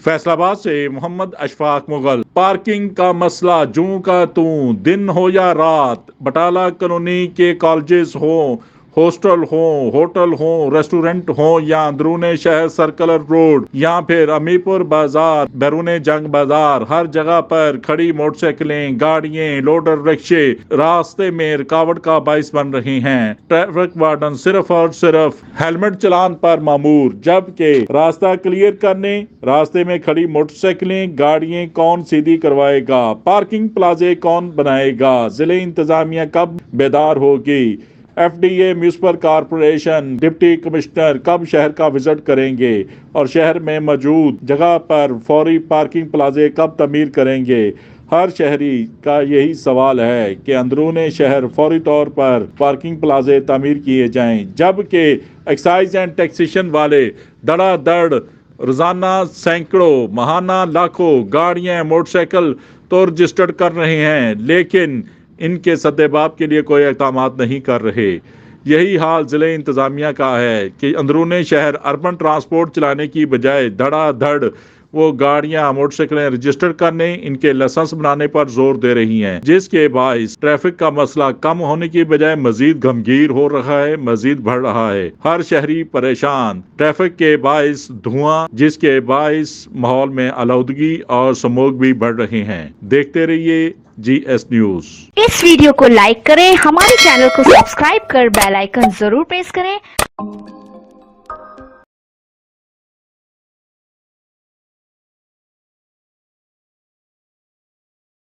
फैसलाबाद से मोहम्मद अशफाक मुगल। पार्किंग का मसला जूं का तूं, दिन हो या रात, बटाला कॉलोनी के कॉलेजेस हो, हॉस्टल हो, होटल हो, रेस्टोरेंट हो या अंदरून शहर सर्कुलर रोड या फिर अमीपुर बाजार, बैरून जंग बाजार, हर जगह पर खड़ी मोटरसाइकिलें, गाड़ियां, लोडर रिक्शे रास्ते में रुकावट का बाइस बन रही हैं। ट्रैफिक वार्डन सिर्फ और सिर्फ हेलमेट चलान पर मामूर, जबकि रास्ता क्लियर करने रास्ते में खड़ी मोटरसाइकिलें, गाड़ियां कौन सीधी करवाएगा, पार्किंग प्लाजे कौन बनाएगा, जिले इंतजामिया कब बेदार होगी, FDA, municipal corporation, deputy commissioner कब शहर का विजिट करेंगे और शहर में मौजूद जगह पर फौरी पार्किंग प्लाजे कब तमीर करेंगे। हर शहरी का यही सवाल है कि अंदरून शहर फौरी तौर पर पार्किंग प्लाजे तामीर किए जाएं, जबकि एक्साइज एंड टैक्सेशन वाले धड़ाधड़ रोजाना सैकड़ों, माहाना लाखों गाड़ियां, मोटरसाइकिल तो रजिस्टर्ड कर रहे हैं, लेकिन इनके सद्देबाब के लिए कोई इक़दाम नहीं कर रहे। यही हाल ज़िले इंतज़ामिया का है कि अंदरून शहर अर्बन ट्रांसपोर्ट चलाने की बजाय धड़ाधड़ वो गाड़ियां, मोटरसाइकिलें रजिस्टर करने, इनके लाइसेंस बनाने पर जोर दे रही हैं, जिसके बायस ट्रैफिक का मसला कम होने की बजाय मजीद गमगीर हो रहा है, मजीद बढ़ रहा है। हर शहरी परेशान, ट्रैफिक के बायस धुआं, जिसके बायस माहौल में आलूदगी और स्मोक भी बढ़ रहे हैं। देखते रहिए GS न्यूज। इस वीडियो को लाइक करें, हमारे चैनल को सब्सक्राइब कर बेल आइकन जरूर प्रेस करें।